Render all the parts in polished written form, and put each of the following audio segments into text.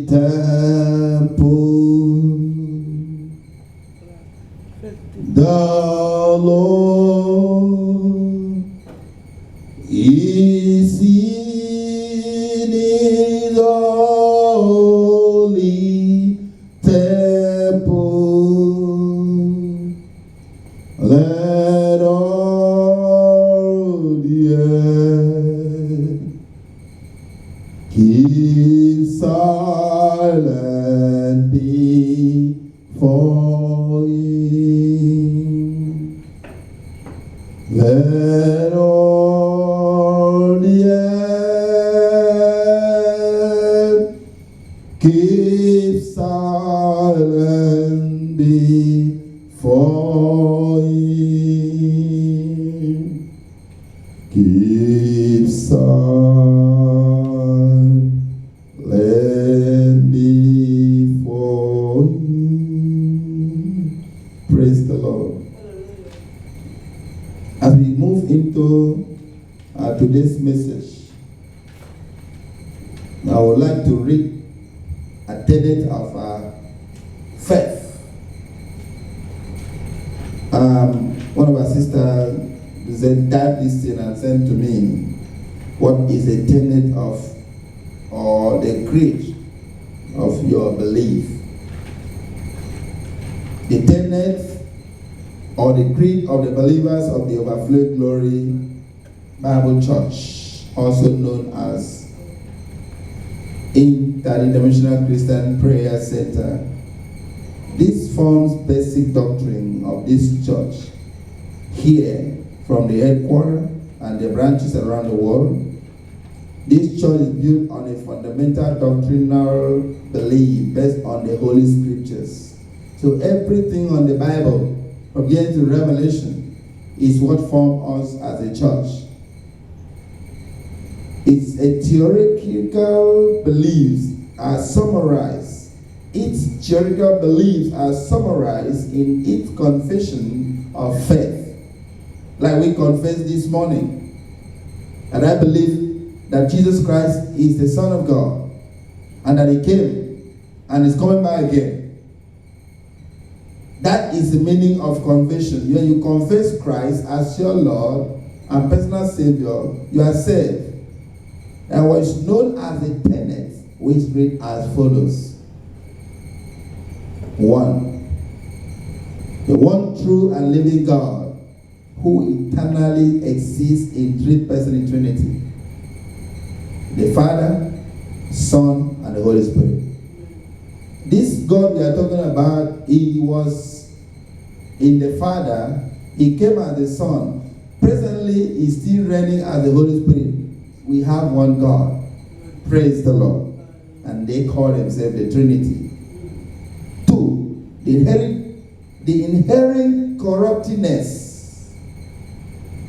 temple, the Lord is in his holy temple. Let all the earth keep silent before him. Let all the earth keep silent before him. Keep silent before him. Praise the Lord. As we move into today's message, I would like to read a tenet of faith. One of our sisters said that this thing and sent to me, what is a tenet of or the creed of your belief? The tenet or the creed of the believers of the Overflow Glory Bible Church, also known as Interdimensional Christian Prayer Center. This forms basic doctrine of this church here from the headquarters and the branches around the world. This church is built on a fundamental doctrinal belief based on the Holy Scriptures. So everything on the Bible, from Genesis to Revelation, is what forms us as a church. Its theoretical beliefs are summarized. Its theoretical beliefs are summarized in its confession of faith. Like we confessed this morning. And I believe that Jesus Christ is the Son of God, and that he came and is coming back again. That is the meaning of confession. When you confess Christ as your Lord and personal Savior, you are saved. And what is known as a tenet, which read as follows. 1. The one true and living God, who eternally exists in three persons in Trinity. The Father, Son, and the Holy Spirit. This God we are talking about, he was in the Father, he came as the Son. Presently, he's still reigning as the Holy Spirit. We have one God. Praise the Lord. And they call themselves the Trinity. 2. The inherent corruptness.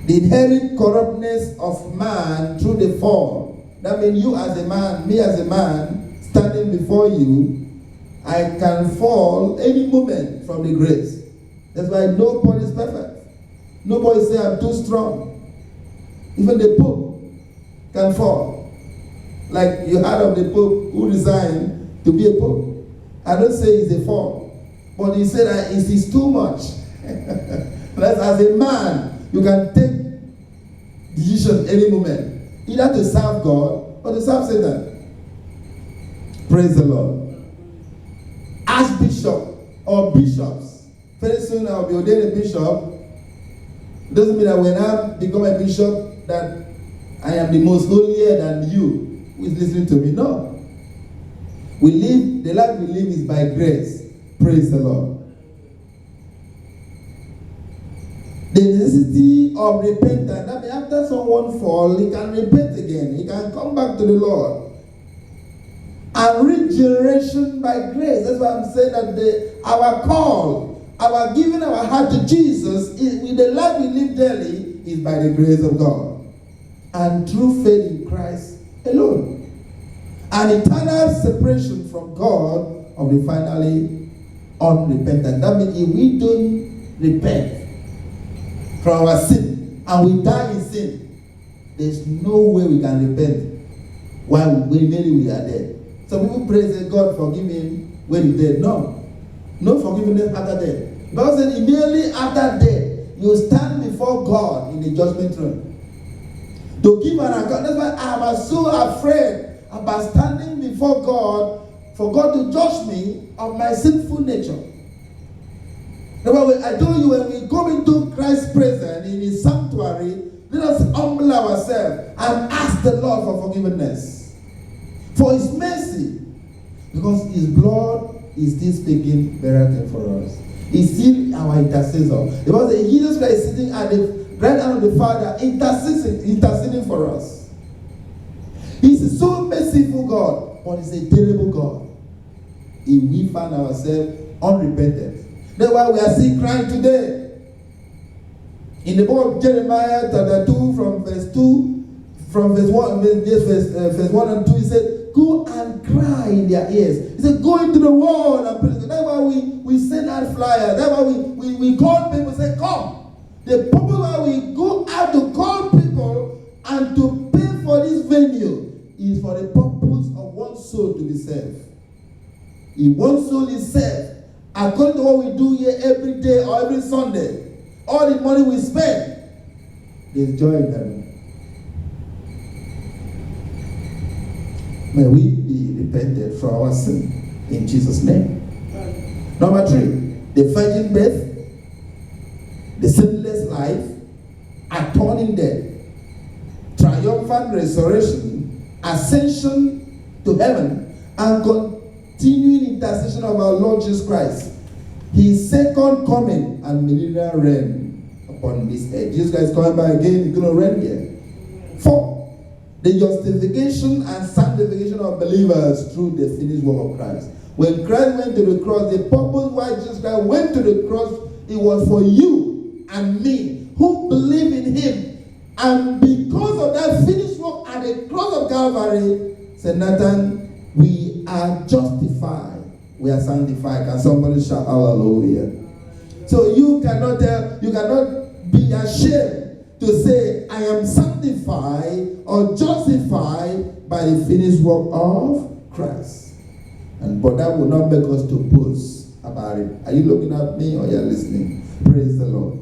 The inherent corruptness of man through the fall. That means you as a man, me as a man, standing before you, I can fall any moment from the grace. That's why nobody is perfect. Nobody say I'm too strong. Even the Pope can fall. Like you heard of the Pope who resigned to be a Pope. I don't say it's a fall, but he said that it is too much. As a man, you can take decision any moment. Either to serve God or to serve Satan. Praise the Lord. Archbishop or bishops. Very soon I'll be ordained a bishop. It doesn't mean that when I become a bishop that I am the most holier than you who is listening to me. No. The life we live is by grace. Praise the Lord. The necessity of repentance. That means after someone falls, he can repent again. He can come back to the Lord. And regeneration by grace. That's why I'm saying that our call, our giving our heart to Jesus, with the life we live daily, is by the grace of God. And through faith in Christ alone. An eternal separation from God of the finally unrepentant. That means if we don't repent from our sin and we die in sin, there's no way we can repent while we are dead. Some people pray, say, God forgive him when he's dead. No. No forgiveness after death. Bible says immediately after death, you stand before God in the judgment room to give an account. That's why I am so afraid about standing before God for God to judge me of my sinful nature. I told you, when we go into Christ's presence in his sanctuary, let us humble ourselves and ask the Lord for forgiveness, for his mercy, because his blood is still speaking better thing for us. He's still our intercessor. Because Jesus Christ is sitting at the right hand of the Father, interceding for us. He's a so merciful God, but he's a terrible God if we find ourselves unrepentant. That's why we are still crying today. In the book of Jeremiah, chapter 2, from verse 2, from verse 1, verse 1 and 2, he said, go and cry in their ears. He said, go into the world and preach. That's why we send out flyers. That's why we call people, say, come. The purpose why we go out to call people and to pay for this venue is for the purpose of one soul to be saved. If one soul is saved, according to what we do here every day or every Sunday, all the money we spend, there's joy in heaven. May we be repented for our sin in Jesus' name. Number 3, the virgin birth, the sinless life, atoning death, triumphant resurrection, ascension to heaven, and continuing intercession of our Lord Jesus Christ, his second coming and millennial reign upon this earth. Jesus Christ is coming back again, he's going to reign here. 4, the justification and sanctification of believers through the finished work of Christ. When Christ went to the cross, the purpose why Jesus Christ went to the cross, it was for you and me who believe in him. And because of that finished work at the cross of Calvary, said Nathan, we are justified. We are sanctified. Can somebody shout hallelujah? So you cannot be ashamed to say, I am sanctified or justified by the finished work of Christ. But that will not make us to boast about it. Are you looking at me or you're listening? Praise the Lord.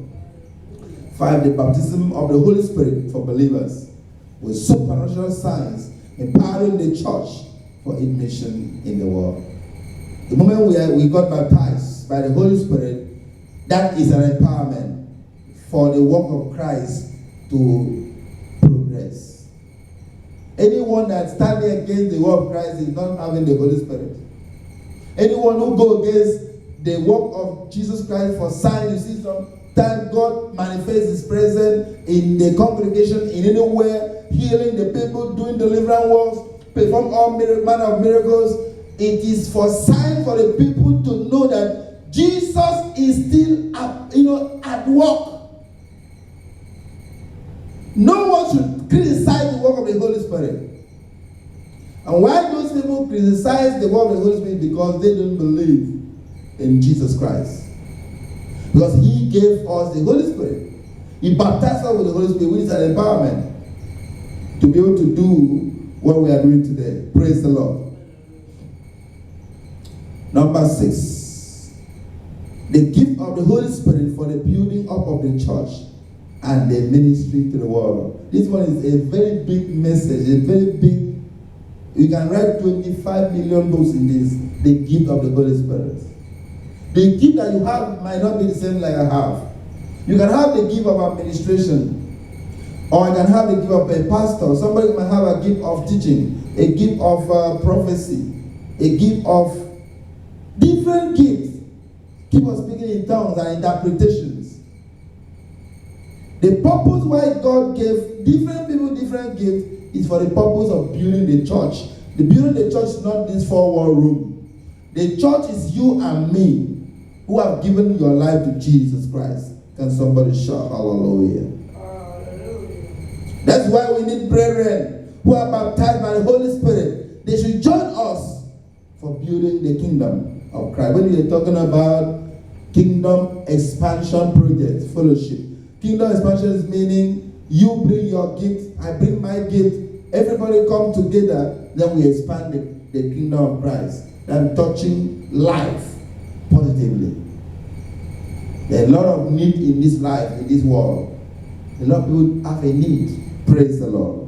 5, the baptism of the Holy Spirit for believers with supernatural signs empowering the church for its mission in the world. The moment we got baptized by the Holy Spirit, that is an empowerment for the work of Christ to progress. Anyone that's standing against the work of Christ is not having the Holy Spirit. Anyone who goes against the work of Jesus Christ for signs, you see, sometimes God manifests his presence in the congregation, in anywhere, healing the people, doing deliverance works, perform all manner of miracles. It is for sign for the people to know that Jesus is still at work. No one should criticize the work of the Holy Spirit. And why those people criticize the work of the Holy Spirit? Because they don't believe in Jesus Christ. Because he gave us the Holy Spirit. He baptized us with the Holy Spirit, which is an empowerment to be able to do what we are doing today. Praise the Lord. Number 6, the gift of the Holy Spirit for the building up of the church and the ministry to the world. This one is a very big message, a very big. You can write 25 million books in this. The gift of the Holy Spirit. The gift that you have might not be the same like I have. You can have the gift of administration, or you can have the gift of a pastor. Somebody might have a gift of teaching, a gift of prophecy, a gift of different gifts. Keep on speaking in tongues and interpretations. The purpose why God gave different people different gifts is for the purpose of building the church. The building the church is not this 4-wall room. The church is you and me who have given your life to Jesus Christ. Can somebody shout hallelujah? Hallelujah. That's why we need brethren who are baptized by the Holy Spirit. They should join us for building the kingdom of Christ. When we are talking about kingdom expansion project, fellowship. Kingdom expansion is meaning you bring your gift, I bring my gift, everybody come together, then we expand the kingdom of Christ than touching life positively. There are a lot of need in this life, in this world. A lot of people have a need. Praise the Lord.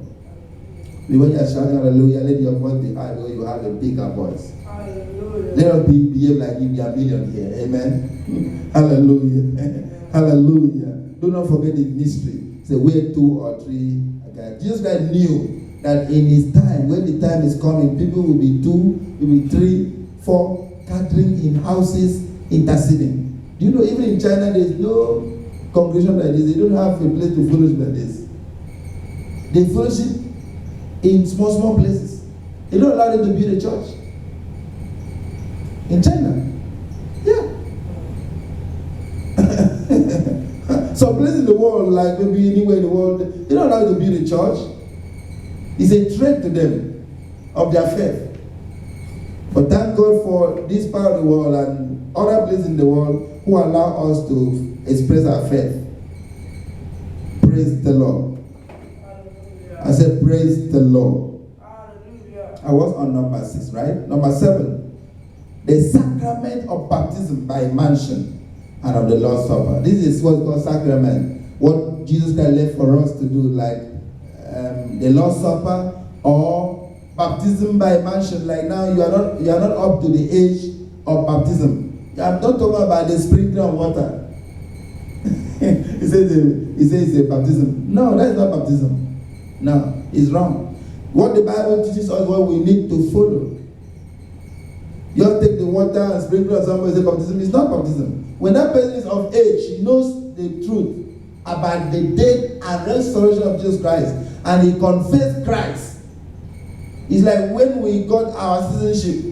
When you are shouting hallelujah, let your voice be high, you have a bigger voice. Hallelujah. Let us behave like if you are a million here. Amen. Hallelujah. Hallelujah. Do not forget the mystery. Say where 2 or 3. Okay. Jesus Christ knew that in his time, when the time is coming, people will be 2, will be 3, 4, gathering in houses, interceding. Do you know, even in China, there's no congregation like this. They don't have a place to fellowship like this. They fellowship in small places. They don't allow them to build a church. In China. Yeah. Some places in the world, like maybe anywhere in the world, they don't allow you to build a church. It's a threat to them of their faith. But thank God for this part of the world and other places in the world who allow us to express our faith. Praise the Lord. Hallelujah. I said, praise the Lord. Hallelujah. I was on number 6, right? Number 7, the sacrament of baptism by immersion and of the Lord's Supper. This is what's called sacrament. What Jesus Christ left for us to do, like the Lord's Supper or baptism by immersion. Like now, you are not up to the age of baptism. I'm not talking about the sprinkling of water. He says it's a baptism. No, that's not baptism. No, it's wrong. What the Bible teaches us, what we need to follow. You don't take the water and sprinkle on somebody and say baptism. It's not baptism. When that person is of age, he knows the truth about the death and resurrection of Jesus Christ, and he confessed Christ. It's like when we got our citizenship.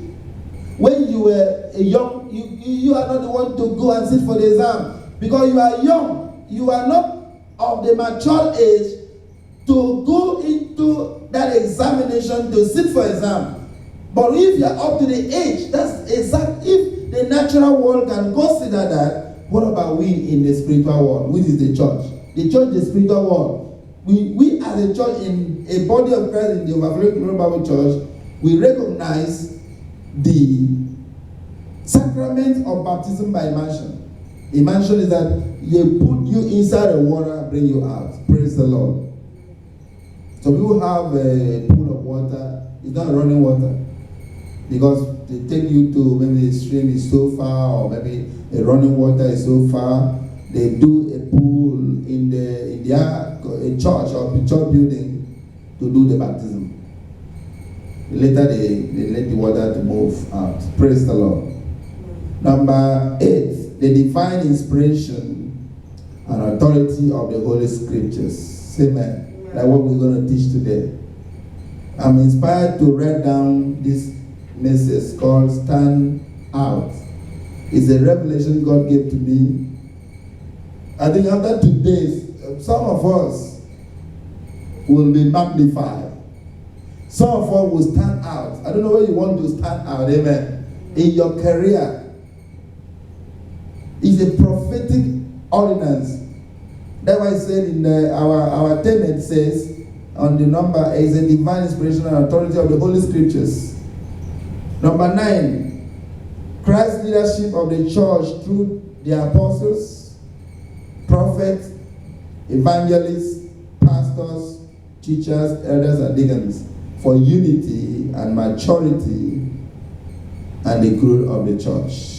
When you were a young, you are not the one to go and sit for the exam because you are young. You are not of the mature age to go into that examination to sit for exam. But if you are up to the age, that's exact. If the natural world can consider that, what about we in the spiritual world, which is the church? The church, the spiritual world. We as a church, in a body of Christ in the Overflowing Glory Bible Church, we recognize the sacrament of baptism by immersion. Immersion is that you put you inside the water, bring you out. Praise the Lord. So people have a pool of water. It's not running water because they take you to maybe the stream is so far, or maybe the running water is so far. They do a pool in a church or a church building to do the baptism. Later they let the water to move out. Praise the Lord. Number 8, the divine inspiration and authority of the Holy Scriptures. Amen. That's what we're going to teach today. I'm inspired to write down this message called Stand Out. It's a revelation God gave to me. I think after today, some of us will be magnified. Some of us will stand out. I don't know where you want to stand out, amen. In your career. It's a prophetic ordinance. That's why I said in our tenet says, on the number, is a divine inspiration and authority of the Holy Scriptures. Number 9, Christ's leadership of the church through the apostles, prophets, evangelists, pastors, teachers, elders, and deacons for unity and maturity and the growth of the church.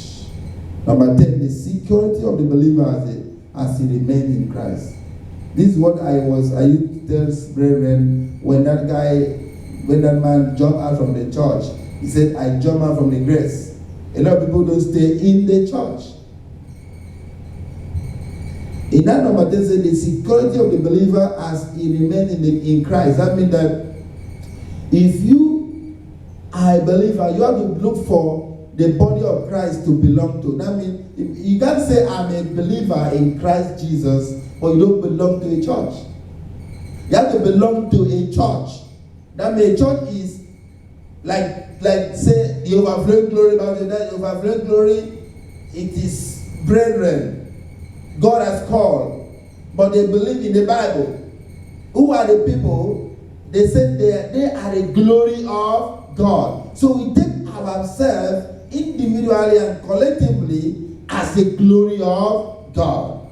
Number 10, the security of the believer as he remains in Christ. This is what I used to tell brethren when that man jumped out from the church. He said, I jumped out from the grace. A lot of people don't stay in the church. In that number 10 said the security of the believer as he remains in Christ. That means that if you are a believer, you have to look for the body of Christ to belong to. That means you can't say I'm a believer in Christ Jesus, but you don't belong to a church. You have to belong to a church. That means a church is like say the Overflowing Glory. The Overflowing Glory, it is brethren God has called, but they believe in the Bible. Who are the people? They said they are the glory of God. God. So we take ourselves individually and collectively as the glory of God.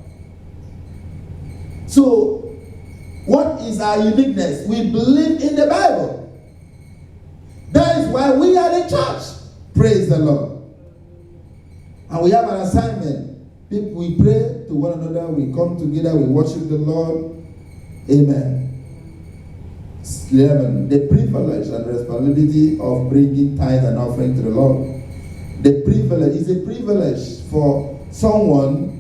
So, what is our uniqueness? We believe in the Bible. That is why we are the church. Praise the Lord. And we have an assignment. We pray to one another, we come together, we worship the Lord. Amen. 11. The privilege and responsibility of bringing tithe and offering to the Lord. The privilege is a privilege for someone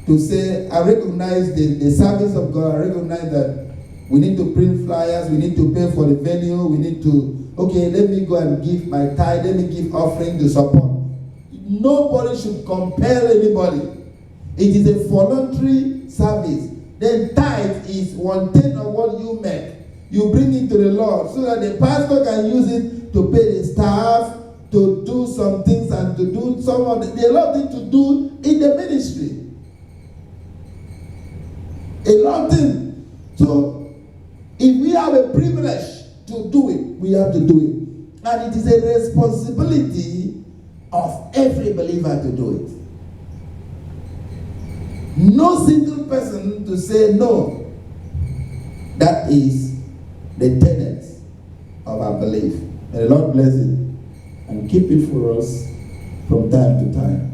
to say, I recognize the service of God. I recognize that we need to print flyers, we need to pay for the venue, we need to, okay, let me go and give my tithe, let me give offering to support. Nobody should compel anybody. It is a voluntary service. The tithe is 1/10 of what you make. You bring it to the Lord so that the pastor can use it to pay the staff, to do some things, and to do some of the lot of things to do in the ministry. A lot of things. So, if we have a privilege to do it, we have to do it. And it is a responsibility of every believer to do it. No single person to say no. That is the tenet of our belief. May the Lord bless it and keep it for us from time to time.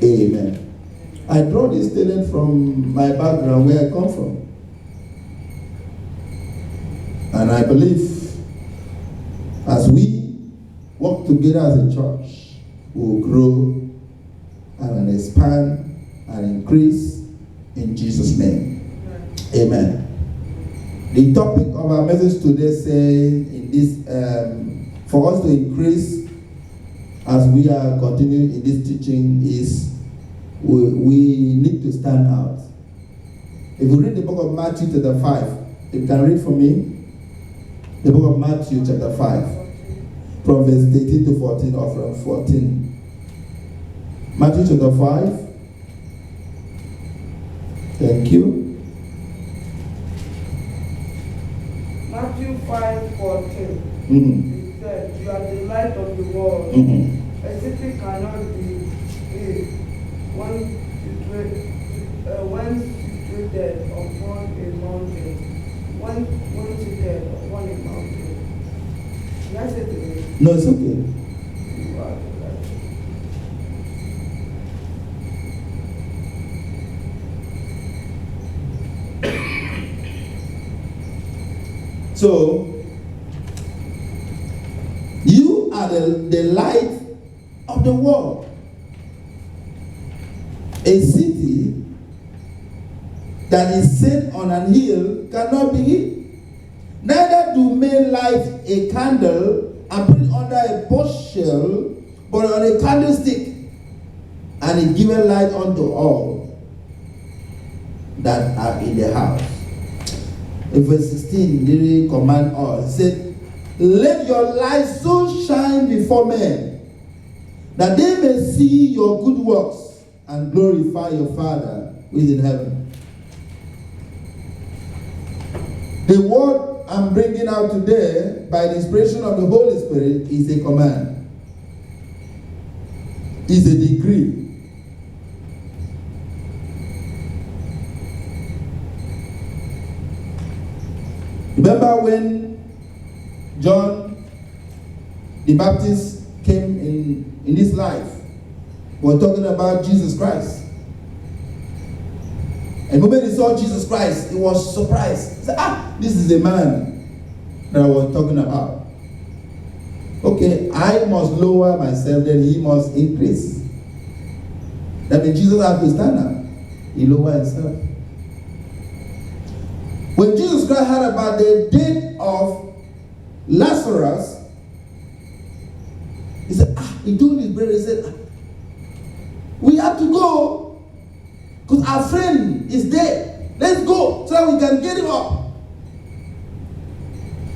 Amen. I draw this tenet from my background, where I come from. And I believe as we work together as a church, we will grow and expand and increase in Jesus' name. Amen. The topic of our message today says in this for us to increase as we are continuing in this teaching is we need to stand out. If you read the book of Matthew chapter 5, you can read for me the book of Matthew chapter 5 from verse 18 to 14 or from 14. Matthew chapter 5. Thank you. Matthew 5:14. Mm-hmm. It said, "You are the light of the world. Mm-hmm. A city cannot be hid when situated upon a mountain. When seated upon a mountain." Can I say it again? No, it's okay. You are the light. So, you are the light of the world. A city that is set on an hill cannot be hid. Neither do men light a candle and put it under a bushel, but on a candlestick, and it giveth light unto all that are in the house. In verse 16, they command us, he said, "Let your light so shine before men, that they may see your good works and glorify your Father who is in heaven." The word I'm bringing out today, by the inspiration of the Holy Spirit, is a command. Is a decree. Remember when John the Baptist came in this life? We're talking about Jesus Christ. And when he saw Jesus Christ, he was surprised. He said, this is the man that I was talking about. Okay, I must lower myself, then he must increase. That means Jesus has to stand up. He lowered himself. When Jesus Christ heard about the death of Lazarus, he said, he told his brother, he said, we have to go because our friend is dead. Let's go so that we can get him up.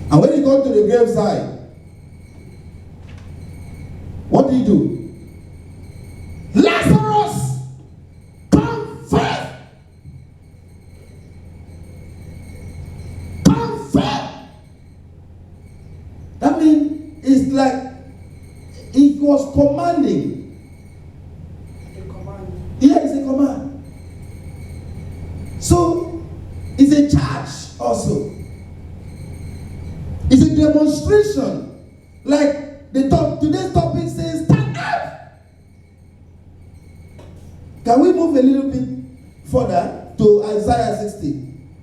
And when he got to the graveside, what did he do? Lazarus, come forth! Come forth! That means it's like He was commanding. A command. Yeah, it's a command. So, it's a charge also. It's a demonstration. Like today's topic says, stand up. Can we move a little bit further to Isaiah 60?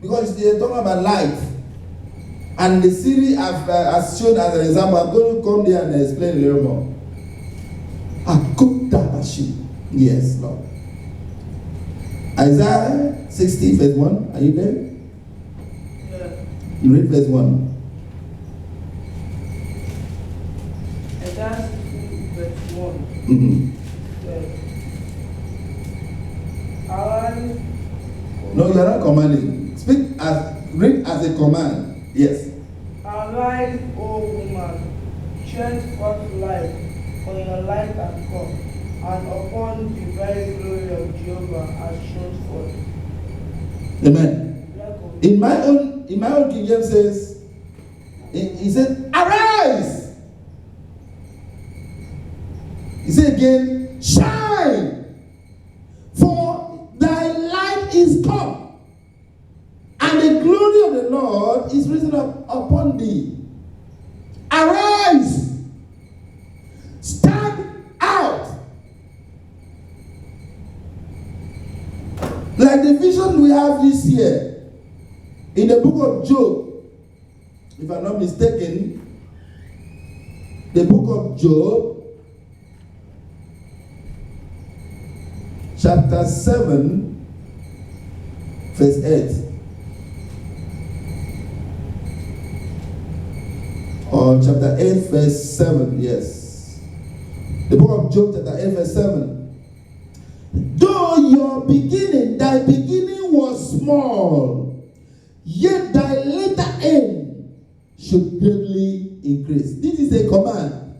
Because they're talking about life. And the series has shown as an example. I'm going to come there and explain a little more. Yes, Lord. Isaiah 60, verse 1. Are you there? Yeah. You read verse 1. Isaiah 60, verse 1. Mm-hmm. Yeah. Arise. No, you are not commanding. Read as a command. Yes. Arise, O woman, shed forth light, for your light has come, and upon the very glory of Jehovah has shone forth. Amen. In my own King James says, he said, arise. He said again, shine, for thy light is come, and the glory of the Lord is risen up upon thee. Arise, stand out. Like the vision we have this year in the book of Job, if I'm not mistaken, the book of Job, chapter 7, verse 8. Or chapter 8, verse 7, yes. The book of Job, chapter 8, verse 7. Though thy beginning was small, yet thy later end should greatly increase. This is a command.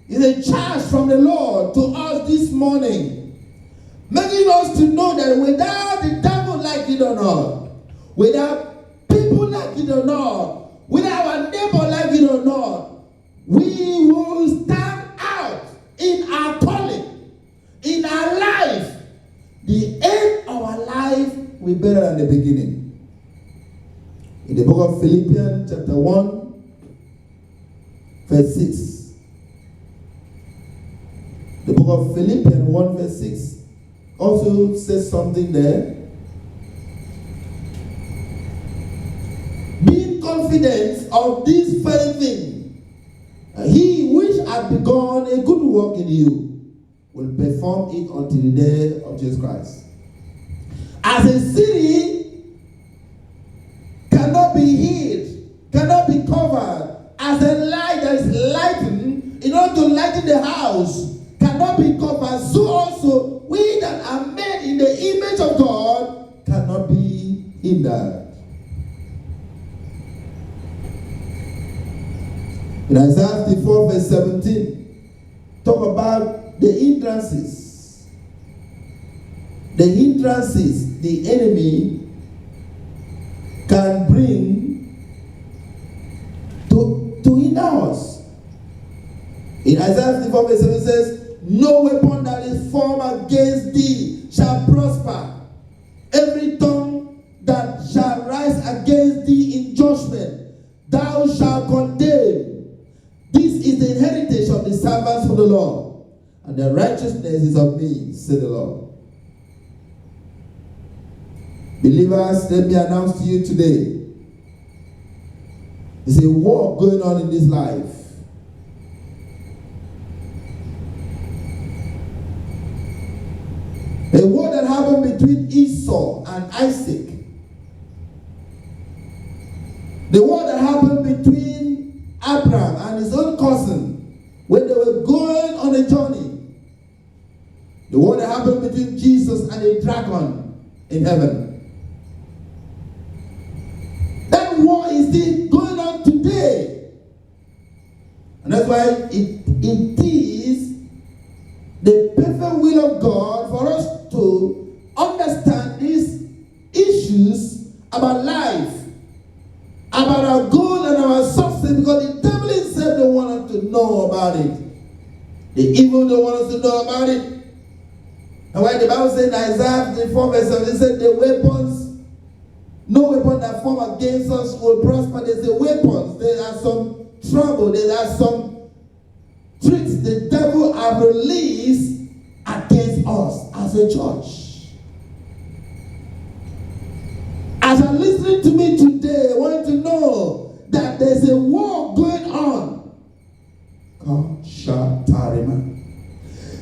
It's a charge from the Lord to us this morning, making us to know that without the devil like it or not, without people like it or not, without our neighbor like it or not, we will stand out in our calling, in our life. The end of our life will be better than the beginning. In the book of Philippians, chapter 1, verse 6. The book of Philippians 1, verse 6 also says something there. Being confident of this very thing, he which hath begun a good work in you will perform it until the day of Jesus Christ. As a city cannot be hid, cannot be covered, as a light that is lightened in order to lighten the house cannot be covered, so also we that are made in the image of God cannot be hindered. In Isaiah 54, verse 17, talk about the hindrances. The hindrances the enemy can bring to hinder us. In Isaiah 54, verse 7 says, no weapon that is formed against thee shall prosper. Every tongue that shall rise against thee in judgment, thou shalt condemn. This is the heritage of the servants of the Lord, and the righteousness is of me, said the Lord. Believers, let me announce to you today, there's a war going on in this life. A war that happened between Esau and Isaac. The war that happened between Abraham and his own cousin when they were going on a journey. The war that happened between Jesus and a dragon in heaven. That war is still going on today. And that's why it is the perfect will of God for us to understand these issues about life, about our goal and our success, because the devil himself don't want us to know about about it. The evil don't want us to know about it. And when the Bible says in Isaiah 54 verse 7, it said the weapons, no weapon that form against us will prosper. There's a weapons. There are some trouble. There are some tricks the devil have released against us as a church. As you're listening to me today, I want you to know that there's a war going on.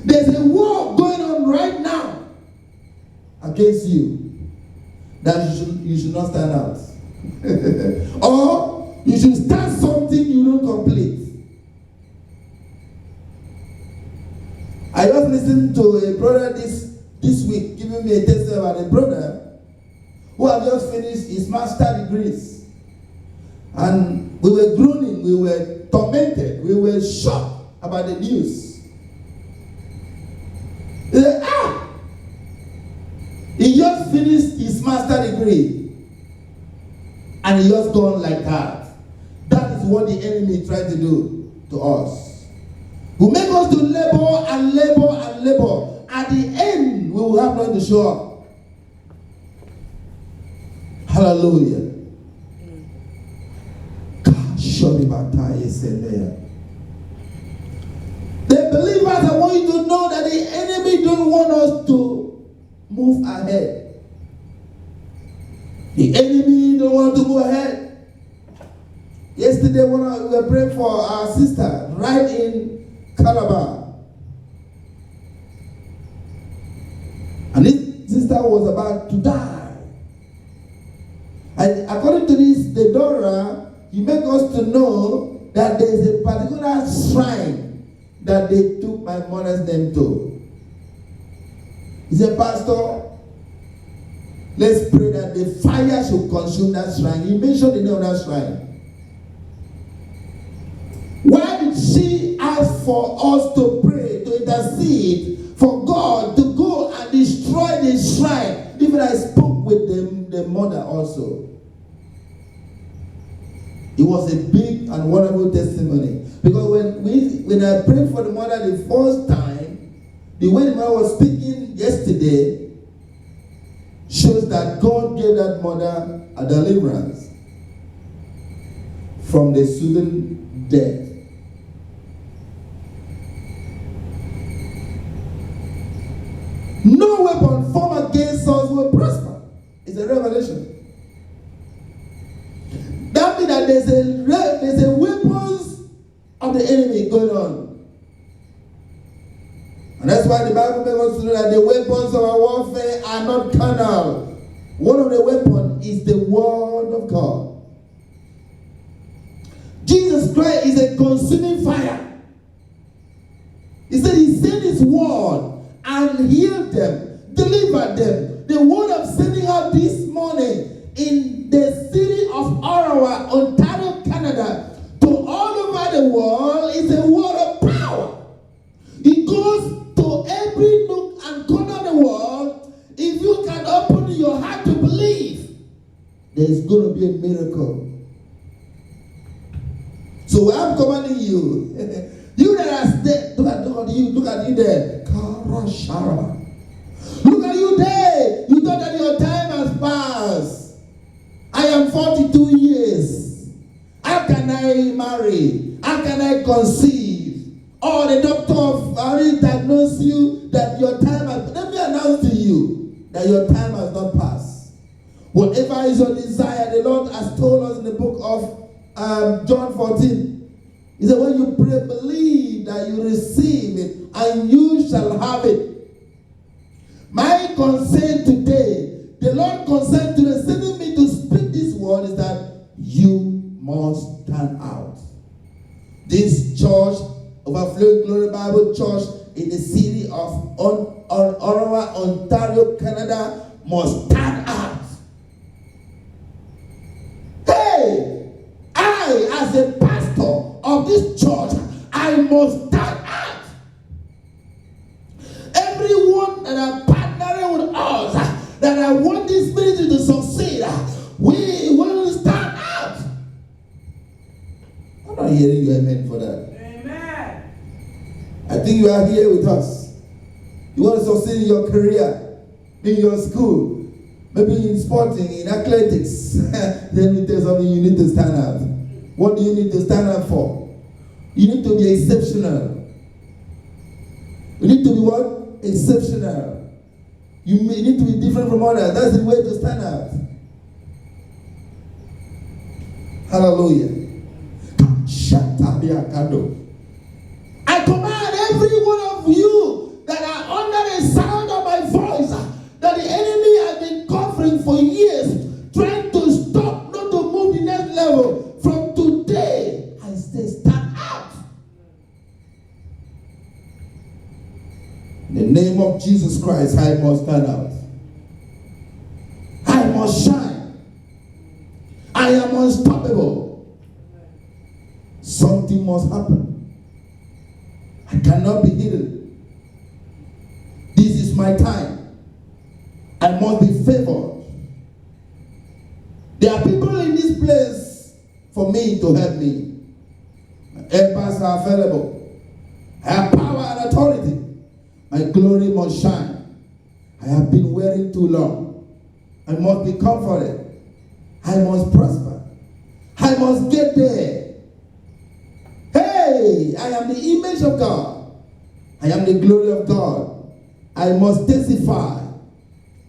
There's a war going on right now against you that you should not stand out. Or you should start something you don't complete. I just listened to a brother this week giving me a testimony about a brother who had just finished his master's degrees. And we were groaning, we were tormented, we were shocked about the news. He said, he just finished his master's degree and he just gone like that. That is what the enemy tried to do to us. Will make us to labor and labor and labor. At the end, we will have nothing to show up. Hallelujah. The believers, I want you to know that the enemy don't want us to move ahead. The enemy don't want to go ahead. Yesterday when we were praying for our sister right in Calabar. And this sister was about to die. And according to this, the daughter, he made us to know that there is a particular shrine that they took my mother's name to. He said, Pastor, let's pray that the fire should consume that shrine. He mentioned the name of that shrine. Why did she ask for us to pray, to intercede for God to go and destroy the shrine? Even I spoke with the mother also. It was a big and wonderful testimony. Because when I prayed for the mother the first time, the way the mother was speaking yesterday shows that God gave that mother a deliverance from the sudden death. No weapon formed against us will prosper. It's a revelation. That means that there's a weapons of the enemy going on. And that's why the Bible makes us to know that the weapons of our warfare are not carnal. One of the weapons is the word of God. Jesus Christ is a consuming fire. He said he sent his word and healed them, delivered them. The word I'm sending out this morning in the city of Ottawa, Ontario, Canada, to all over the world is a word of power. It goes to every nook and corner of the world. If you can open your heart to believe, there's going to be a miracle. So I'm commanding you, you that are there, look at you there. Look at you there. You thought that your time has passed. I am 42 years. How can I marry? How can I conceive? Or the doctor already diagnosed you that your time has... Let me announce to you that your time has not passed. Whatever is your desire, the Lord has told us in the book of John 14. He said, when you pray, believe that you receive it and you shall have it. My concern today, the Lord concerned to sending me to speak this word is that you must stand out. This church, Overflowing Glory Bible Church in the city of Ottawa, Ontario, Canada, must stand out. Hey, I as a pastor of this church, I must stand out. Everyone that are partnering with us, that I want this ministry to succeed, we will stand out. I'm not hearing you amen for that. Amen. think you are here with us. You want to succeed in your career, in your school, maybe in sporting, in athletics. Let me tell you something, you need to stand out. What do you need to stand out for? You need to be exceptional. You need to be what? Exceptional. You need to be different from others. That's the way to stand out. Hallelujah. I command every one of you that are under the sound of my voice, that the enemy has been covering for years, trying to stop, not to move the next level. From today, I say stand out. In the name of Jesus Christ, I must stand out. I must shine. I am unstoppable. Something must happen. I cannot be hidden. This is my time. I must be favored. There are people in this place for me to help me. Helpers are available. I have power and authority. My glory must shine. I have been waiting too long. I must be comforted. I must prosper. I must get there. Hey, I am the image of God. I am the glory of God. I must testify.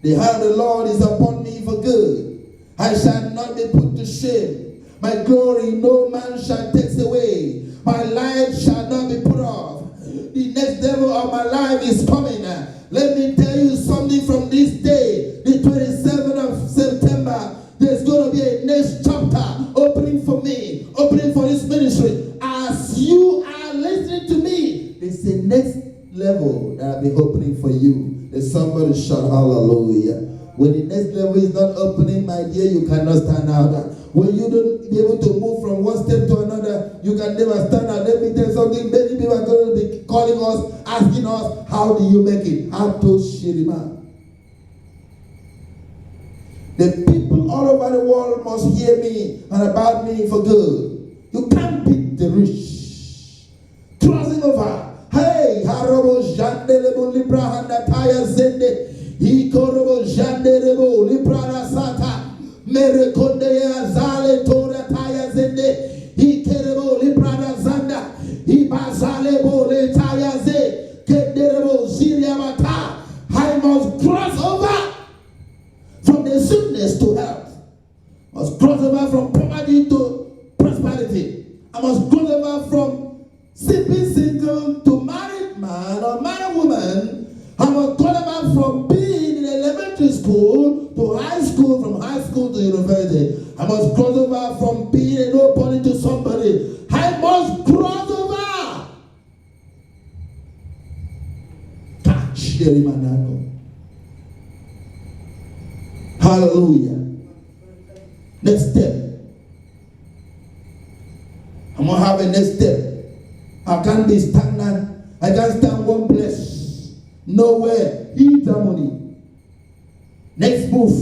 The hand of the Lord is upon me for good. I shall not be put to shame. My glory no man shall take away. My life shall not be put off. The next level of my life is coming. Let me tell you something from this day, the 27th of September. There's going to be a next chapter opening for me, opening for this ministry. As you are listening to me, there's a next level that will be opening for you. There's somebody shout hallelujah. When the next level is not opening, my dear, you cannot stand out. When you don't be able to move from one step to another, you can never stand out. Let me tell you something. Many people are going to be calling us, asking us, how do you make it? How to Shirima. The people all over the world must hear me and about me for good. You can't beat the rich. Crossing over. Hey, Harobo Jandelebo Libra Handataya Zende. Ikorobo Jandelebo Libra Sata. Merekondea Zale Tora Taya Zende. Ikerebo Libra Zanda. Ibazalebo Letaya Ze. Kenderebo Ziriamata. I must cross over from the sickness to health. I must cross over from poverty to prosperity. I must cross over from simply single to married man or married woman. I must cross over from being in elementary school to high school, from high school to university. I must cross over from being a nobody to somebody. I must cross over. Catch the manano. Hallelujah. Next step. I'm going to have a next step. I can't be stagnant. I can't stand one place. Nowhere. Heat harmony. Next move.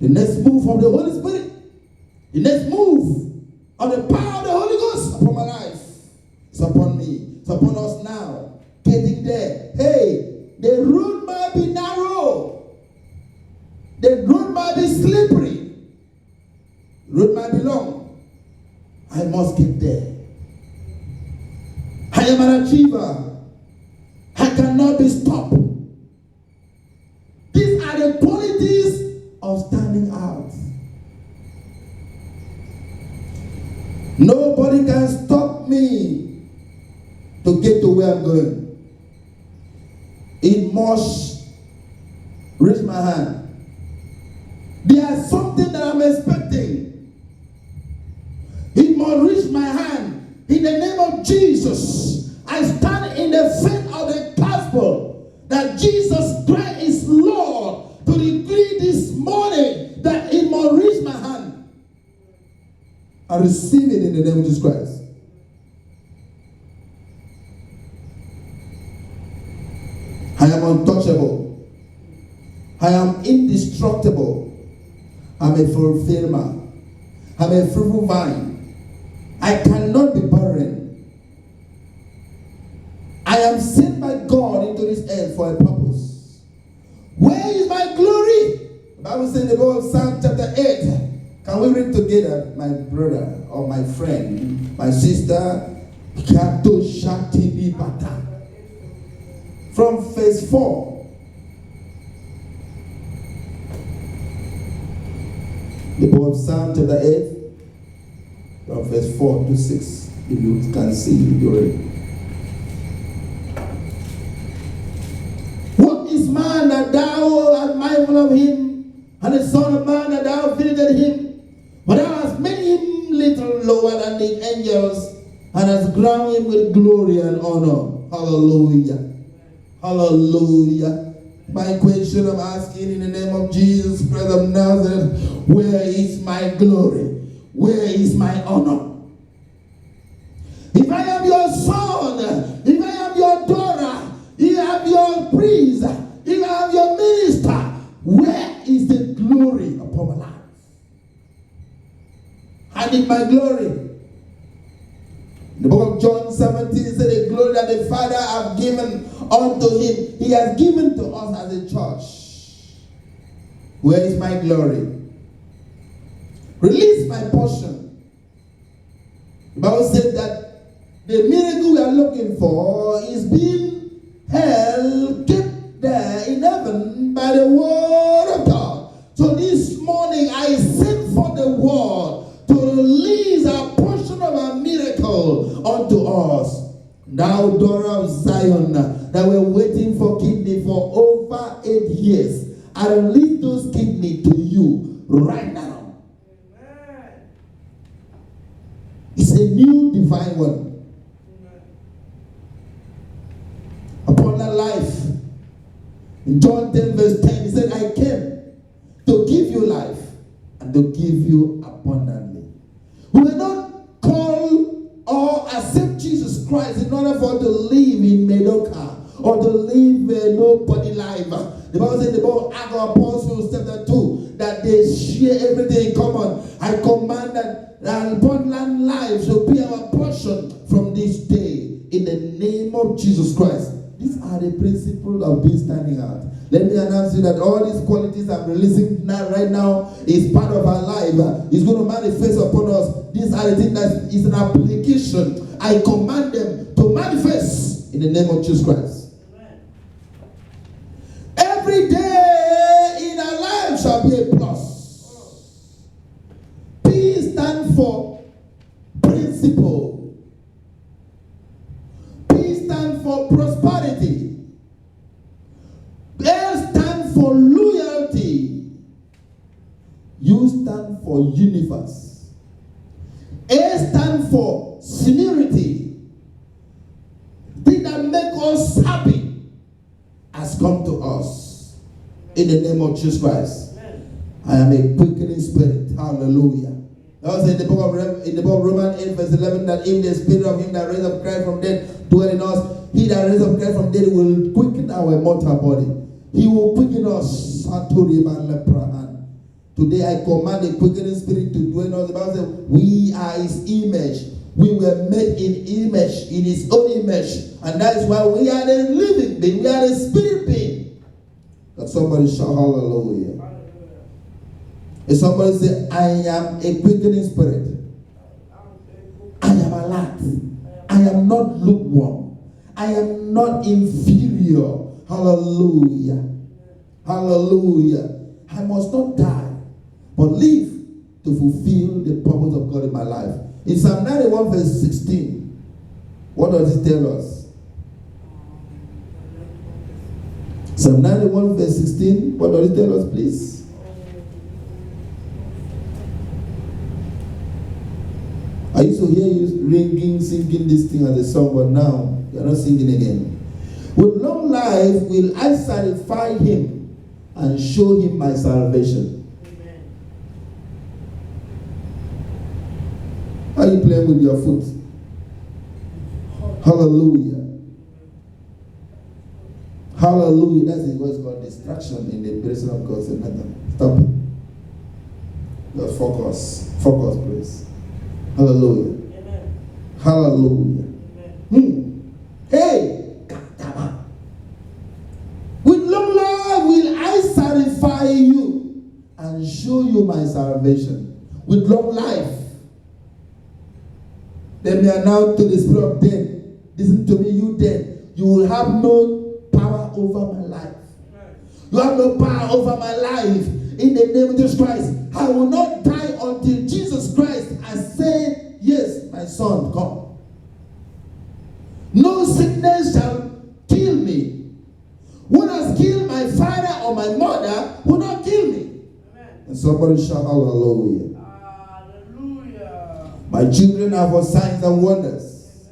The next move of the Holy Spirit. The next move of the power of the Holy Ghost upon my life. It's upon me. It's upon us now. Getting there. Hey, the road might be narrow. The road might be slippery. The road might be long. I must get there. I am an achiever. I cannot be stopped. These are the qualities of standing out. Nobody can stop me to get to where I'm going. It must reach my hand. There's something that I'm expecting. It must reach my hand. In the name of Jesus, I stand in the faith of the gospel that Jesus Christ is Lord, to decree this morning that it must reach my hand. I receive it in the name of Jesus Christ. I am untouchable. I am indestructible. I'm a fulfillment. I'm a fruitful vine. I cannot be barren. I am sent by God into this earth for a purpose. Where is my glory? The Bible says in the book of Psalm chapter 8. Can we read together, my brother or my friend, my sister? From verse 4. The book of Psalm chapter 8. From verse 4 to 6. If you can see, you read. What is man that thou art mindful of him, and the son of man that thou visited him? But thou hast made him little lower than the angels, and hast crowned him with glory and honor. Hallelujah. Hallelujah. My question I'm asking in the name of Jesus Christ of Nazareth, where is my glory? Where is my honor? If I am your son, if I am your daughter, if I am your priest, if I am your minister, where is the glory upon my life? I need my glory. In the book of John 17, it said the glory that the Father have given unto him, he has given to us as a church. Where is my glory? Release my portion. The Bible said that the miracle we are looking for is being held, kept there in heaven by the word of God. So this morning I sent for the word to release a portion of a miracle unto us. Thou daughter of Zion, that we're waiting for kidney for over 8 years, I release those kidney to you right now. It's a new divine one. Upon that life. In John 10 verse 10, he said, I came to give you life and to give you abundantly. We will not call or accept Jesus Christ in order for to live in mediocre or to live a nobody life. The Bible says in the book of Acts of Apostles chapter 2 that they share everything in common. I command that abundant life shall be our portion from this day in the name of Jesus Christ. These are the principles of being standing out. Let me announce you that all these qualities I'm releasing now, right now, is part of our life. It's going to manifest upon us. These are the things that is an application. I command them to manifest in the name of Jesus Christ. Amen. Every day in our life shall be a plus. P stands for principle. P stands for prosperity. L stands for loyalty. U stands for universe. A stands for seniority. Thing that make us happy has come to us in the name of Jesus Christ. Amen. I am a quickening spirit. Hallelujah. That was in the book of Romans 8 verse 11, that if the spirit of him that raised up Christ from dead dwell in us, he that raised up Christ from dead will quicken our mortal body. He will quicken us. Today I command the quickening spirit to dwell in us. The Bible says we are his image. We were made in image, in his own image. And that is why we are the living being. We are the spirit being. That somebody shout hallelujah. If somebody say, I am a quickening spirit. I am alert. I am not lukewarm. I am not inferior. Hallelujah. Hallelujah. I must not die, but live to fulfill the purpose of God in my life. In Psalm 91 verse 16, what does it tell us? Psalm 91 verse 16, what does it tell us, please? I used to hear you ringing, singing this thing as a song, but now you're not singing again. With long life will I satisfy him and show him my salvation. Amen. Are you playing with your foot? Hallelujah. Hallelujah. That's what's called distraction in the person of God. Stop it. Just focus. Focus, please. Hallelujah. Amen. Hallelujah. Amen. Hey! satisfy you and show you my salvation with long life. Then we are now to the spirit of death. Listen to me, you dead. You will have no power over my life. You have no power over my life. In the name of Jesus Christ, I will not die until Jesus Christ has said, yes, my son, come. No sickness shall kill me. What has killed my father or my mother will not kill me. Amen. And somebody shout hallelujah. Hallelujah. My children are for signs and wonders.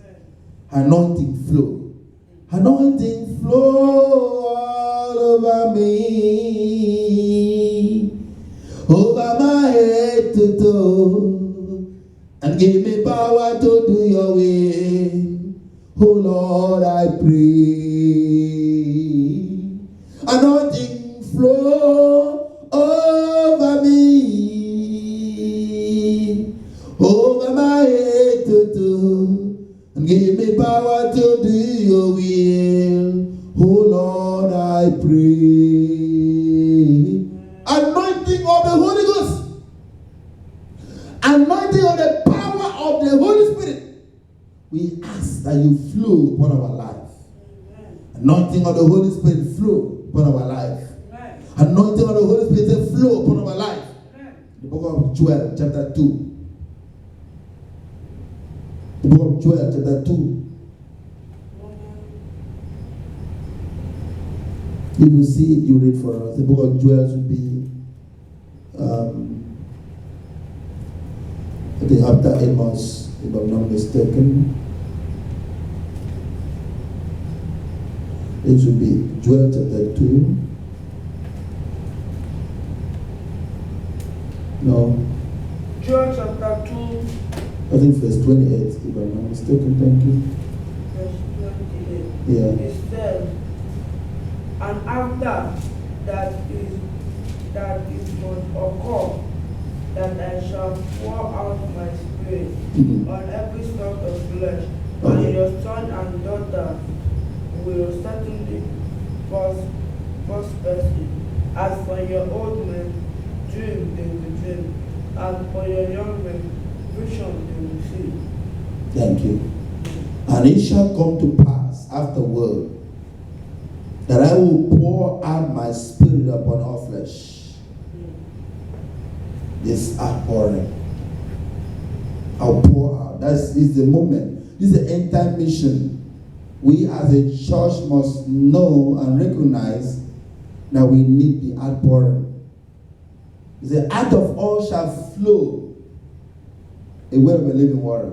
Amen. Anointing flow. Anointing flow all over me, over my head to toe, and give me power to do your will. Oh Lord, I pray. Anointing flow over me, over my head to toe, and give me power to do your will. Oh Lord, I pray. Anointing of the Holy Ghost. Anointing of the power of the Holy Spirit. We ask that you flow upon our life. Amen. Anointing of the Holy Spirit flow upon our life. Amen. Anointing of the Holy Spirit flow upon our life. Amen. The book of Joel, chapter 2. The book of Joel, chapter 2. If you see it, you read for us. The book of Joel should be, I think after Amos, if I'm not mistaken. It should be Joel chapter 2. No. Joel chapter 2. I think verse 28, if I'm not mistaken. Thank you. Verse 28. Yeah. It says, and after that it must occur, that I shall pour out my spirit on every sort of flesh, and your son and daughter will certainly prosper. As for your old men, dream they will dream, and for your young men, vision they will see. Thank you. And it shall come to pass afterward that I will pour out my spirit upon all flesh. This outpouring. I'll pour out. That is the moment. This is the end time mission. We as a church must know and recognize that we need the outpouring. The out of all shall flow a well of a living water.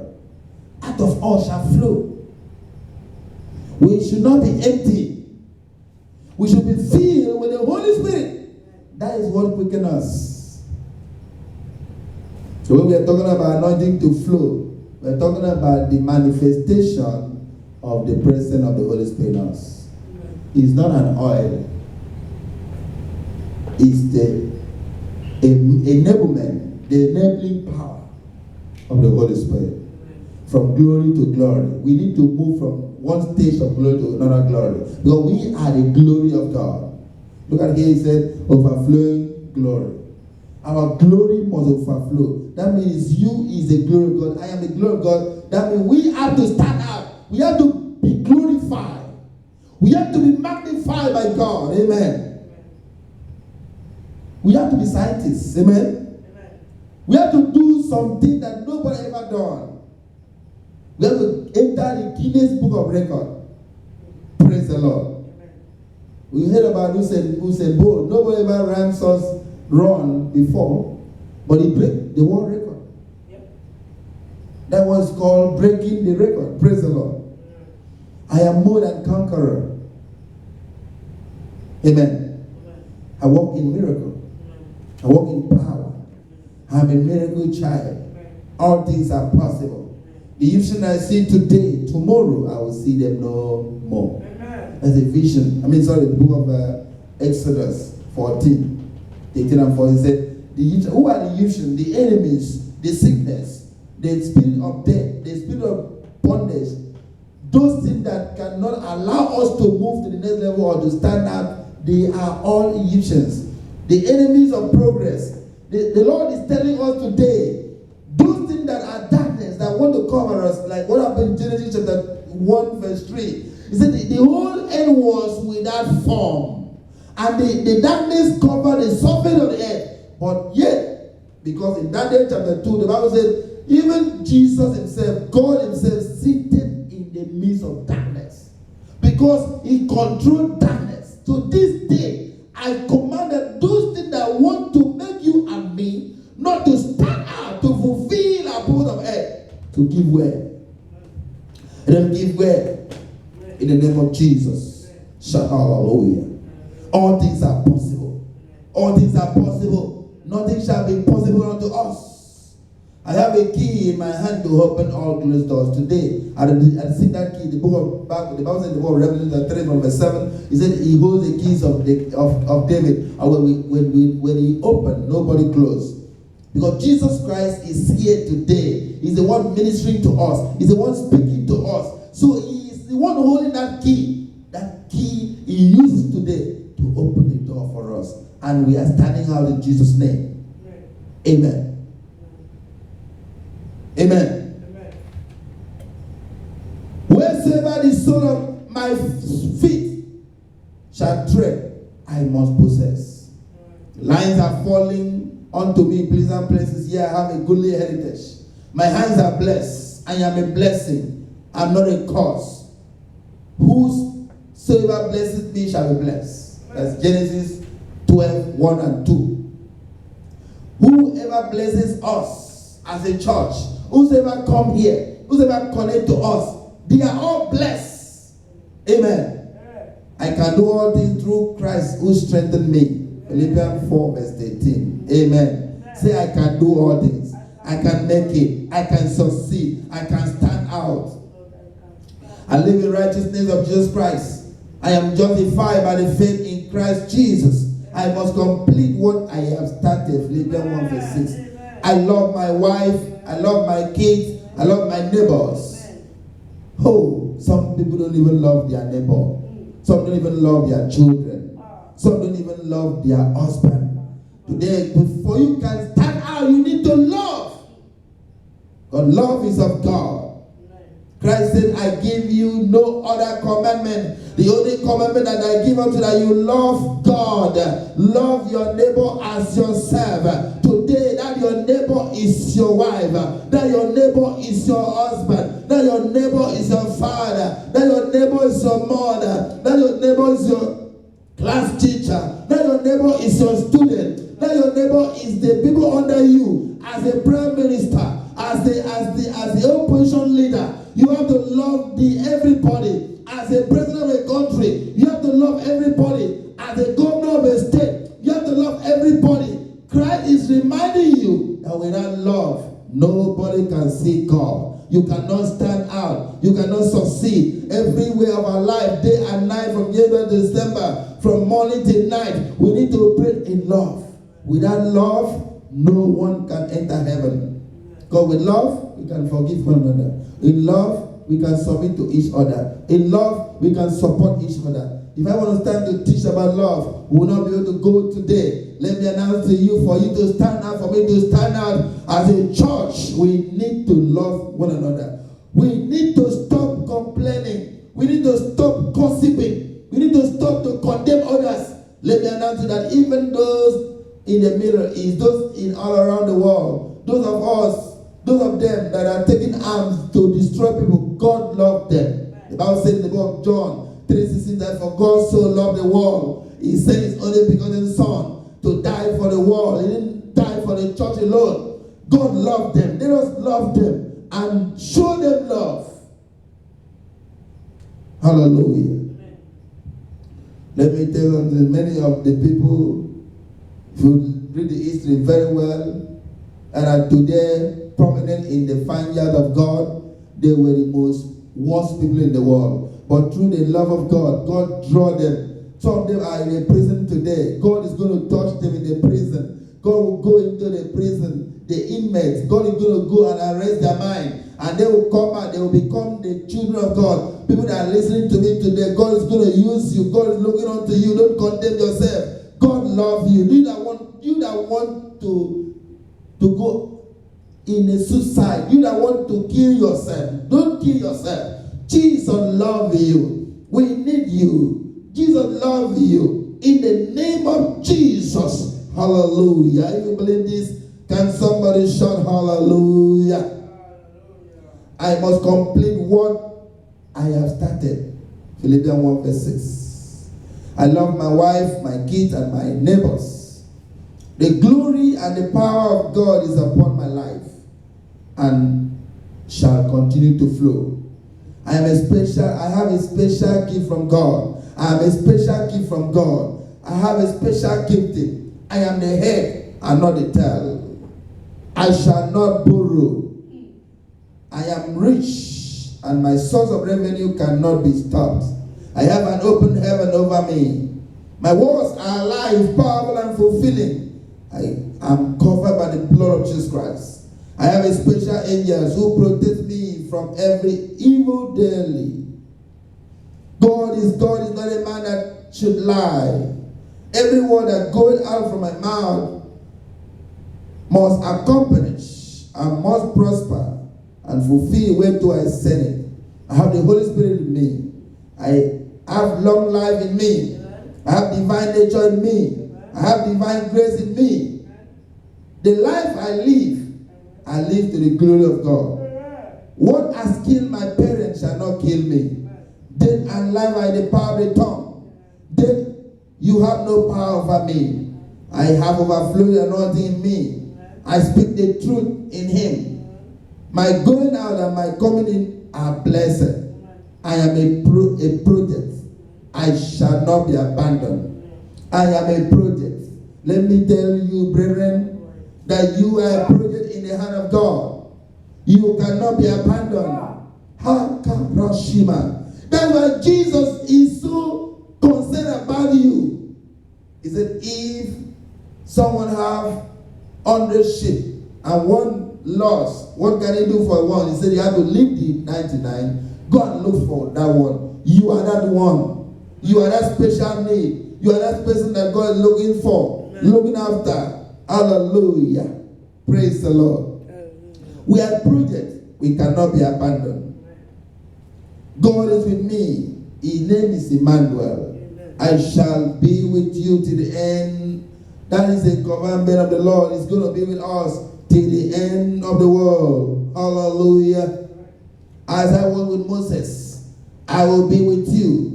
Out of all shall flow. We should not be empty. We should be filled with the Holy Spirit. That is what quickens us. So when we are talking about anointing to flow, we are talking about the manifestation of the presence of the Holy Spirit in us. It's not an oil. It's the enablement, the enabling power of the Holy Spirit. From glory to glory. We need to move from one stage of glory to another glory. Because we are the glory of God. Look at here, he said, overflowing glory. Our glory must overflow. That means you is the glory of God. I am the glory of God. That means we have to stand out. We have to be glorified. We have to be magnified by God. Amen. We have to be scientists. Amen. We have to do something that nobody ever done. We have to enter the Guinness Book of Record. Praise the Lord. We heard about Usain Bolt. Nobody ever ran such run before, but he broke the world record. Yep. That was called breaking the record. Praise the Lord. I am more than conqueror. Amen. I walk in miracle. I walk in power. I am a miracle child. All things are possible. The Egyptian I see today, tomorrow I will see them no more. Amen. That's a vision. The book of Exodus 14, 18 and 14 said, who are the Egyptians? The enemies, the sickness, the spirit of death, the spirit of bondage, those things that cannot allow us to move to the next level or to stand up, they are all Egyptians. the enemies of progress. The Lord is telling us today, those things that are darkness that want to cover us, like what happened in Genesis chapter 1 verse 3. He said the whole earth was without form, and the darkness covered the surface of the earth. But yet, because in Daniel chapter 2, the Bible said, even Jesus himself, God himself, seated in the midst of darkness, because he controlled darkness. To this day, I commanded those things that want to make you and me not to stand out, to fulfill our purpose of earth, to give way. And then give way in the name of Jesus. Shout hallelujah. All things are possible. All things are possible. Nothing shall be possible unto us. I have a key in my hand to open all closed doors. Today, I see that key. The Bible says in the book of Revelation 3 verse 7. He said he holds the keys of David. And when he opened, nobody closed. Because Jesus Christ is here today. He's the one ministering to us. He's the one speaking to us. So he is the one holding that key. That key he uses today to open the door for us. And we are standing out in Jesus' name. Amen. Amen. Amen. Wheresoever the sole of my feet shall tread, I must possess. Lines are falling unto me, pleasant places. Here I have a goodly heritage. My hands are blessed. I am a blessing. I'm not a curse. Whosoever blesses me shall be blessed. That's Genesis 12, 1 and 2. Whoever blesses us as a church, whosoever come here, whosoever connect to us, they are all blessed. Amen. I can do all things through Christ who strengthened me. Philippians 4 verse 18. Amen. Say, I can do all things. I can make it. I can succeed. I can stand out. I live in righteousness of Jesus Christ. I am justified by the faith in Christ Jesus. I must complete what I have started. Philippians 1 verse 6. I love my wife. I love my kids. I love my neighbors. Oh, some people don't even love their neighbor. Some don't even love their children. Some don't even love their husband. Today, before you can stand out, you need to love. Because love is of God. Christ said, I give you no other commandment. The only commandment that I give unto you, that you love God. Love your neighbor as yourself. Today, that your neighbor is your wife. That your neighbor is your husband. That your neighbor is your father. That your neighbor is your mother. That your neighbor is your class teacher. That your neighbor is your student. That your neighbor is the people under you. As a prime minister, as the opposition leader, you have to love everybody. As a president of a country, you have to love everybody. As a governor of a state, you have to love everybody. Christ is reminding you that without love, nobody can see God. You cannot stand out. You cannot succeed. Every way of our life, day and night, from January to December, from morning till night, we need to operate in love. Without love, no one can enter heaven. Because with love, we can forgive one another. In love, we can submit to each other. In love, we can support each other. If I want to stand to teach about love, we will not be able to go today. Let me announce to you, for you to stand out, for me to stand out as a church, we need to love one another. We need to stop complaining. We need to stop gossiping. We need to stop to condemn others. Let me announce to you that even those in the Middle East, those in all around the world, those of us, those of them that are taking arms to destroy people, God loved them. The Bible says in the book of John 3:16 that for God so loved the world, He sent His only begotten Son to die for the world. He didn't die for the church alone. God loved them. Let us love them and show them love. Hallelujah. Amen. Let me tell you that many of the people, if you read the history very well, and are today prominent in the vineyard of God, they were the most worst people in the world. But through the love of God, God drew them. Some of them are in a prison today. God is going to touch them in the prison. God will go into the prison, the inmates. God is going to go and arrest their mind. And they will come out. They will become the children of God. People that are listening to me today, God is going to use you. God is looking unto you. Don't condemn yourself. God love you. You that want to go in a suicide. You that want to kill yourself. Don't kill yourself. Jesus love you. We need you. Jesus love you. In the name of Jesus. Hallelujah. If you believe this, can somebody shout hallelujah? I must complete what I have started. Philippians 1 verse 6. I love my wife, my kids, and my neighbors. The glory and the power of God is upon my life and shall continue to flow. I have a special gift from God. I have a special gift from God. I have a special gifting. I am the head and not the tail. I shall not borrow. I am rich, and my source of revenue cannot be stopped. I have an open heaven over me. My words are alive, powerful, and fulfilling. I am covered by the blood of Jesus Christ. I have a special angels who protect me from every evil daily. God is not a man that should lie. Every word that goes out from my mouth must accomplish and must prosper and fulfill whereto I send it. I have the Holy Spirit in me. I have long life in me. I have divine nature in me. I have divine grace in me. The life I live to the glory of God. What has killed my parents shall not kill me. Death and life are in the power of the tongue. Death, you have no power over me. I have overflowing anointing in me. I speak the truth in him. My going out and my coming in are blessed. I am a project. I shall not be abandoned. I am a project. Let me tell you, brethren, that you are a project in the hand of God. You cannot be abandoned. That's why Jesus is so concerned about you. He said, if someone have 100 sheep and one lost, what can he do for one? He said he had to leave the 99, go and look for that one. You are that one. You are that special need. You are that person that God is looking for, looking after. Hallelujah. Praise the Lord. We are project. We cannot be abandoned. God is with me. His name is Emmanuel. I shall be with you to the end. That is a commandment of the Lord. He's going to be with us till the end of the world. Hallelujah. As I was with Moses, I will be with you.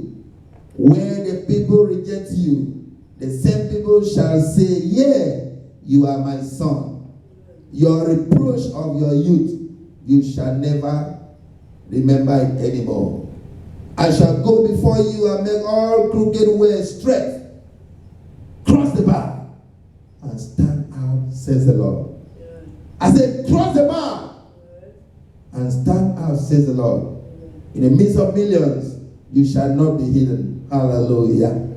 Where the people reject you, the same people shall say, yeah, you are my son. Your reproach of your youth, you shall never remember it anymore. I shall go before you and make all crooked ways straight. Cross the bar and stand out, says the Lord. I said, cross the bar and stand out, says the Lord. In the midst of millions, you shall not be hidden. Hallelujah.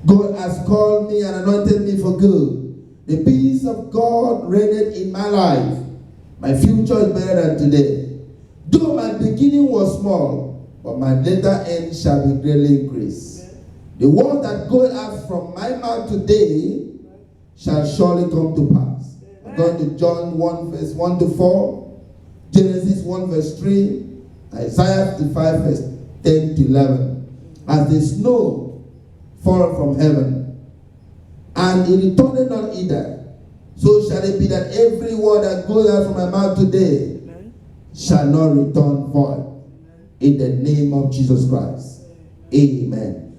God has called me and anointed me for good. The peace of God reigned in my life. My future is better than today. Though my beginning was small, but my later end shall be greatly increased. The word that goes out from my mouth today shall surely come to pass. According to John 1 verse 1 to 4, Genesis 1 verse 3, Isaiah 55 verse 10 to 11. As the snow fall from heaven, and it returned not either, so shall it be that every word that goes out from my mouth today shall not return void. In the name of Jesus Christ. Amen.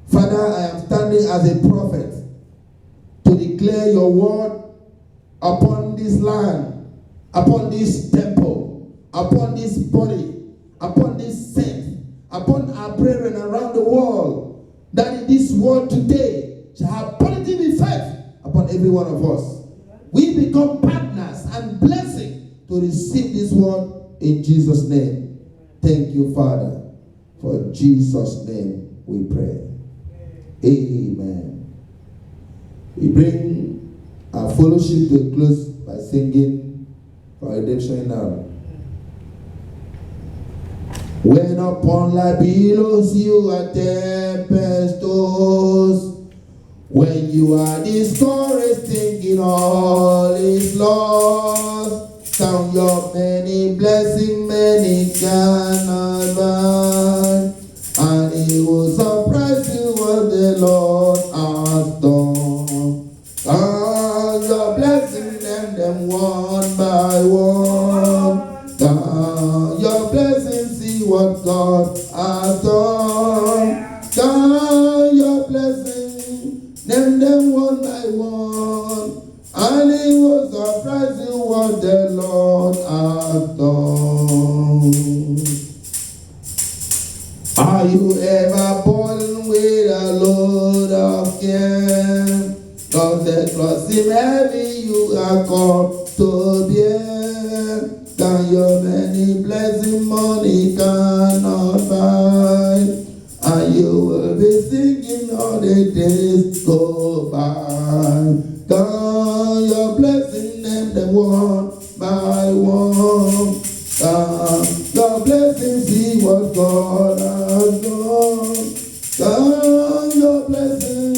Father, I am standing as a prophet to declare your word upon this land, upon this temple, upon this body, upon this saint, upon our brethren around the world, that in this world today shall have positive effect upon every one of us. We become partners and blessing to receive this word in Jesus' name. Thank you, Father. For Jesus' name we pray. Amen. We bring our fellowship to a close by singing for redemption now. When upon life billows you are tempestuous, When you are discouraged, thinking all is lost, count your many blessings, many cannot buy, and it will surprise you what the Lord has done. Count your blessings, and them one by one. Count your blessings, see what God has done. Count your blessings, name them one by one, and it will surprise you what the Lord has done. Are you ever burdened with a load of care? Cause the cross seem heavy, you are called to bear. Can your many blessings money cannot buy, and you will be singing all the days go by. Can your blessing name them one by one. Can your blessing see what God has done. Can your blessing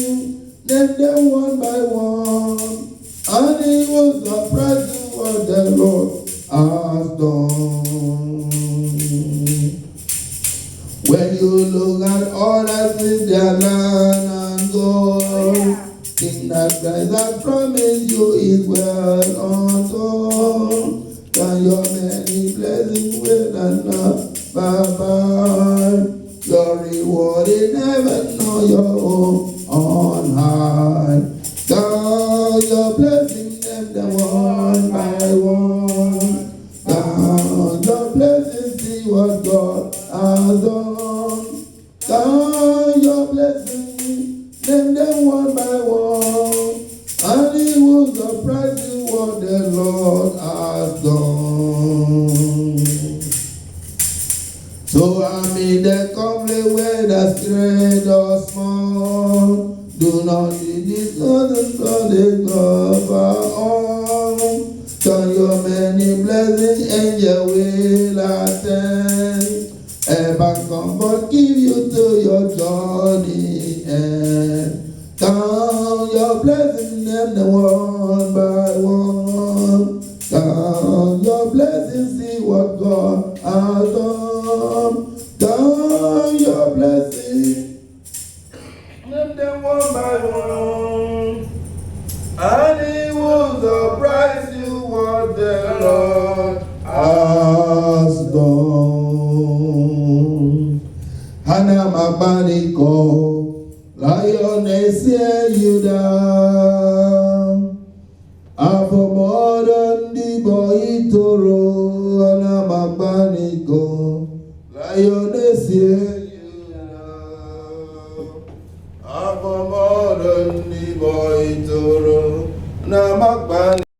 name them one by one, and it will surprise you what the Lord has done. When you look at others with their land and gold, think that Christ has promised you is well undone. Can your many blessings wait and not bye-bye? Your reward is never know your own on high. Count your blessings, name them one by one. Count your blessings, see what God has done. Count your blessings, name them one by one, and it will surprise you what the Lord has done. So I'm in the company where that's great or small. Do not need this other for the cover all. Turn your many blessings and your will attend. Ever comfort give you to your journey end. Count your blessings, name them one by one. Count your blessings, see what God has done. Count your blessings, name them one by one, and it will surprise you what the Lord has done. Hannah Mabaniko, Lioness, hear you down. Afomodon di boy toro, Hannah Mabaniko, Lioness, hear you down. Afomodon di boy toro, Hannah Mabaniko.